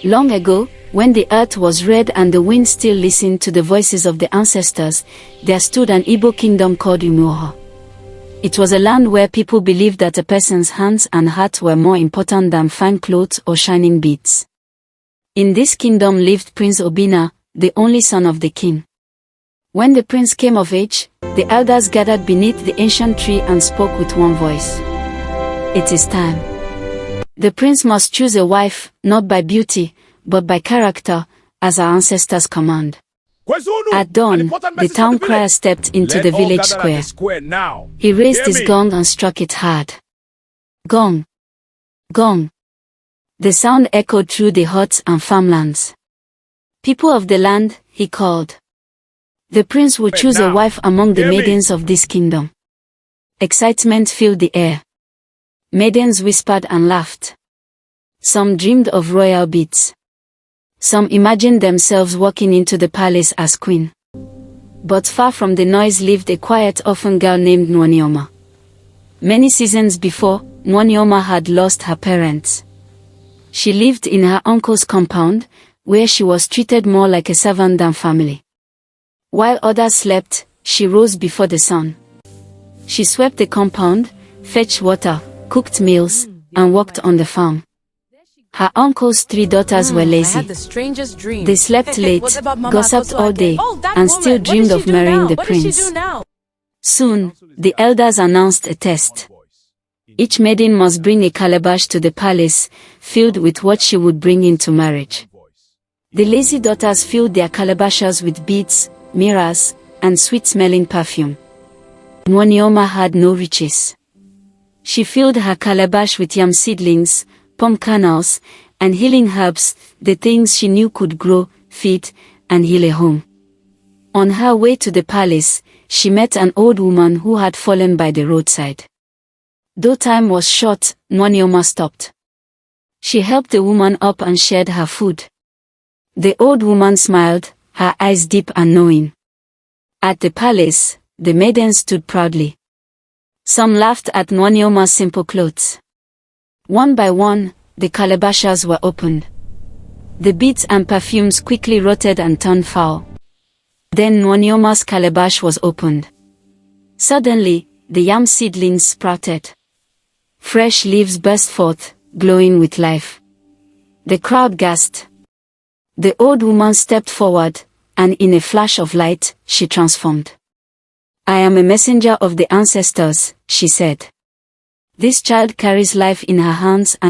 Long ago, when the earth was red and the wind still listened to the voices of the ancestors, there stood an Igbo kingdom called Umuoha. It was a land where people believed that a person's hands and heart were more important than fine clothes or shining beads. In this kingdom lived Prince Obinna, the only son of the king. When the prince came of age, the elders gathered beneath the ancient tree and spoke with one voice. It is time. The prince must choose a wife, not by beauty, but by character, as our ancestors command. At dawn, the town crier stepped into the village square. He raised his gong and struck it hard. Gong! Gong! The sound echoed through the huts and farmlands. People of the land, he called. The prince would choose a wife among the maidens of this kingdom. Excitement filled the air. Maidens whispered and laughed. Some dreamed of royal beads. Some imagined themselves walking into the palace as queen. But far from the noise lived a quiet orphan girl named Nwanioma. Many seasons before, Nwanioma had lost her parents. She lived in her uncle's compound, where she was treated more like a servant than family. While others slept, she rose before the sun. She swept the compound, fetched water, cooked meals, and worked on the farm. Her uncle's 3 daughters were lazy. They slept late, gossiped all day, and still dreamed of marrying the prince. Soon, the elders announced a test. Each maiden must bring a calabash to the palace, filled with what she would bring into marriage. The lazy daughters filled their calabashes with beads, mirrors, and sweet-smelling perfume. Nwanioma had no riches. She filled her calabash with yam seedlings, palm kernels, and healing herbs, the things she knew could grow, feed, and heal a home. On her way to the palace, she met an old woman who had fallen by the roadside. Though time was short, Nwanioma stopped. She helped the woman up and shared her food. The old woman smiled, her eyes deep and knowing. At the palace, the maidens stood proudly. Some laughed at Nwanioma's simple clothes. One by one, the calabashes were opened. The beads and perfumes quickly rotted and turned foul. Then Nwanioma's calabash was opened. Suddenly, the yam seedlings sprouted. Fresh leaves burst forth, glowing with life. The crowd gasped. The old woman stepped forward, and in a flash of light, she transformed. "I am a messenger of the ancestors," she said. "This child carries life in her hands and